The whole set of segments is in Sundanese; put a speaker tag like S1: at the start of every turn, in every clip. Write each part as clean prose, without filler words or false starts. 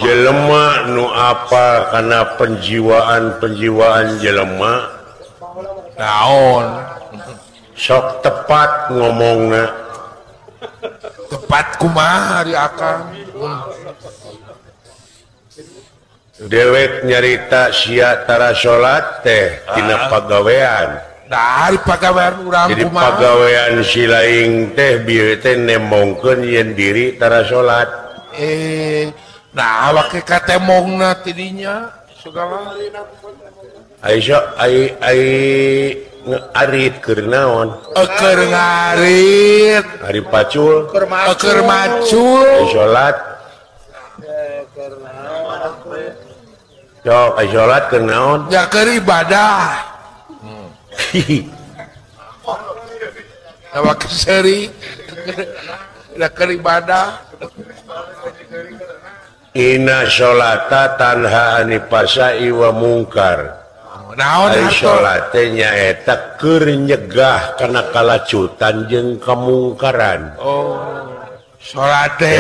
S1: jelema nu apa karena penjiwaan jelema
S2: naon
S1: sok tepat ngomongna
S2: tepat kumaha ari akang
S1: dewek nyarita sia tara salat teh tina pagawean
S2: dari pagawean urang
S1: jadi
S2: kumaha
S1: pagawean si laing teh bieu teh nemongkeun yen diri tara salat
S2: nah awake katemongna tidinya segala
S1: ai arit keur naon
S2: keur ngarit
S1: ari pacul
S2: keur macul
S1: ai salat sok ai salat keur naon
S2: ya keur ibadah awake seri da keur ibadah
S1: Inna sholata tanha anifasai wa mungkar.
S2: Naon
S1: ari
S2: hartos
S1: sholat teh nyaeta keur nyegah kana kalacutan jeung kamungkaran.
S2: oh sholat teh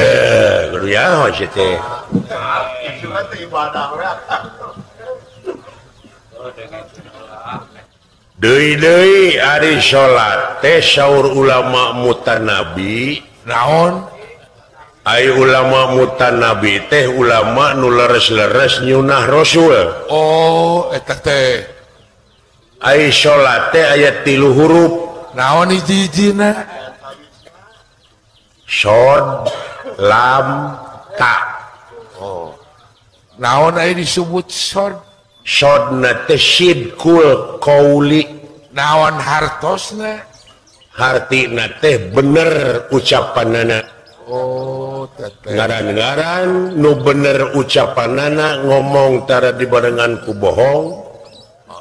S1: Kudu nyaho sih teh. Deui-deui ari sholat teh saur ulama mutanabi
S2: naon
S1: ai ulama mutanabi teh ulama nu leres-leres nyunah rasul.
S2: oh eta teh
S1: Ai sholat teh aya 3 huruf.
S2: naon hiji-hijina
S1: Shod, lam, ta.
S2: naon aya disebut short
S1: Shodna teh sidqul qauli.
S2: naon hartosna
S1: Hartina teh bener ucapanana.
S2: oh teteh
S1: Ngaran-ngaran nu bener ucapanana ngomong tara dibarengan ku bohong.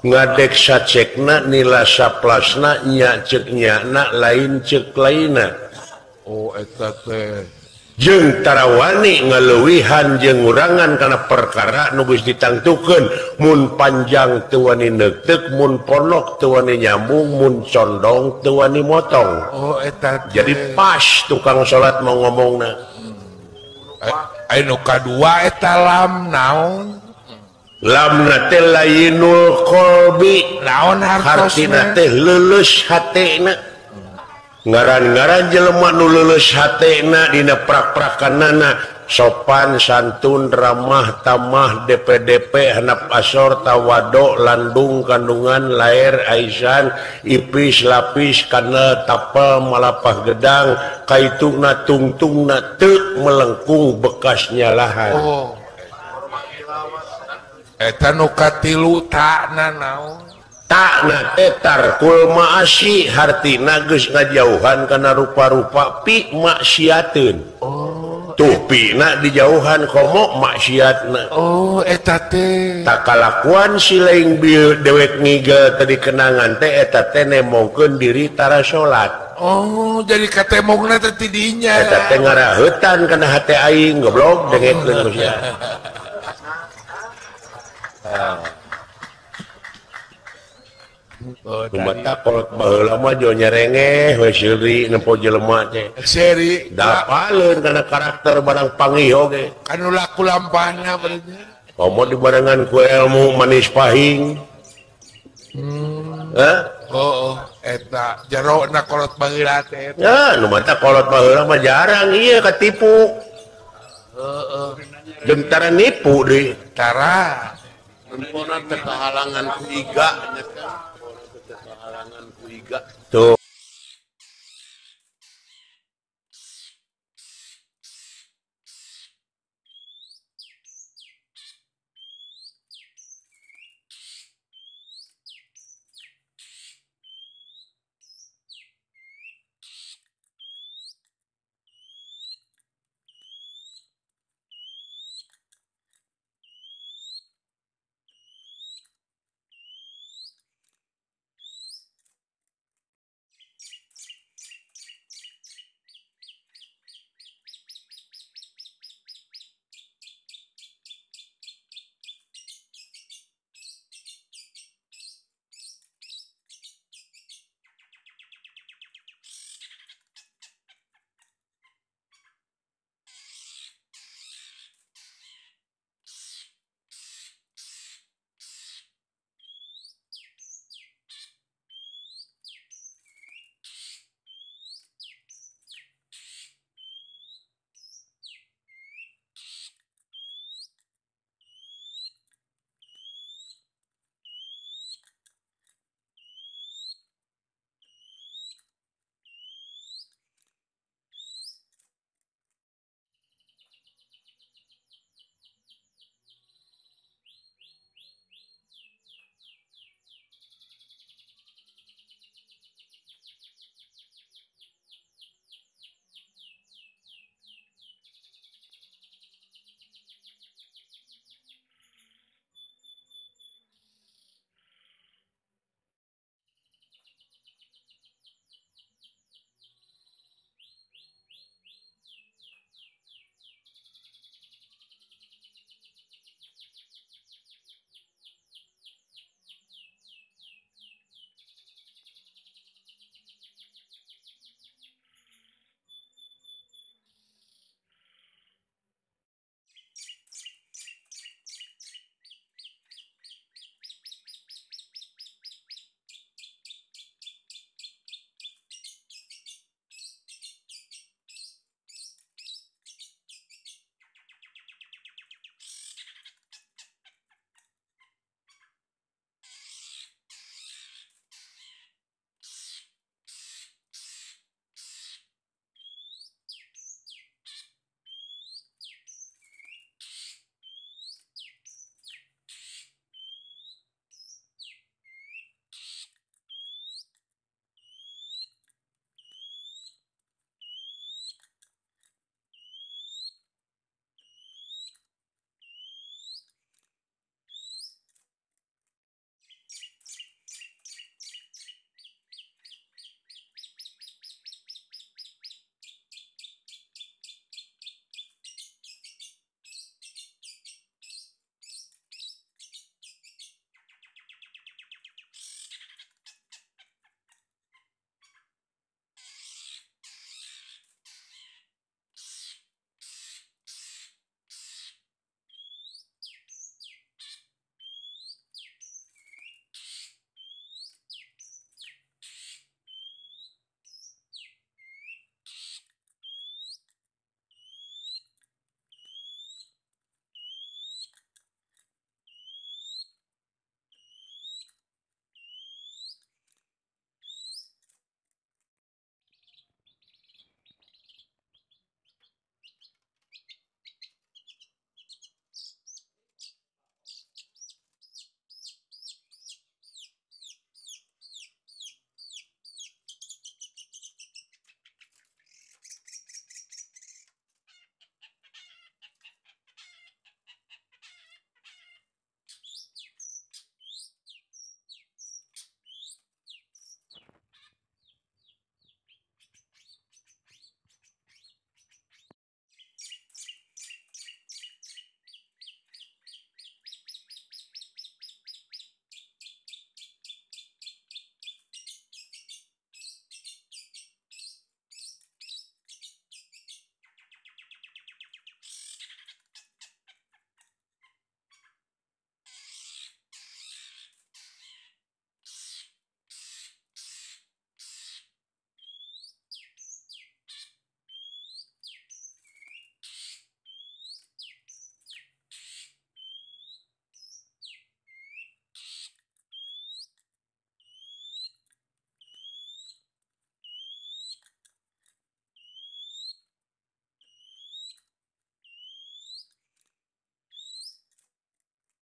S1: Ngadek sacekna nila saplasna nya ceuk nyana lain ceuk laina.
S2: oh eta teh
S1: Jeung tarawani ngaleuwihan jeung ngurangan kana perkara nu geus ditangtukeun mun panjang teu wani neuteuk mun pondok teu wani nyambung mun condong teu wani motong.
S2: oh eta teh
S1: Jadi pas tukang salat mau ngomongna.
S2: anu kadua eta lam naon
S1: Lamna teh lainul qalbi,
S2: naon
S1: hartina
S2: hartosna
S1: teh leuleus hatena. Ngaran-ngaran jelema nu leuleus hatena dina prak-prakanana sopan santun ramah tamah DP handap asor tawado landung kandungan lair aisan ipis lapis kana tapel malapah gedang kaituna tungtungna teu melengkung bekas nyalahan.
S2: oh eta nu katilu takna naon
S1: Takna teh tarkul maasi hartina geus ngajauhan kana rupa-rupa pi maksiateun. Tuh pina dijauhan komo maksiatna.
S2: oh eta teh
S1: Tak kalakuan si laing bieu dewek ngigel tadi kenangan teh eta teh nemongkeun diri tara salat.
S2: oh jadi katemongna teh tidinya
S1: Eta teh ngaraheutan kana hate aing goblok dengekeun ku sia. Lumata kolot baheula mah jo nyerengeh we seuri nempo jelema teh.
S2: seri
S1: Dapaleun kana karakter barang panggih oge.
S2: anu laku lampahna berarti
S1: Komo dibarengan ku ilmu manis pahing.
S2: oh eta jerona kolot baheula teh
S1: Ya, nu mata kolot baheula mah jarang ieu katipu. Jeung tara nipu deui.
S2: tara
S1: Empona teh kahalangan ku iga nya teh. Kahalangan ku iga.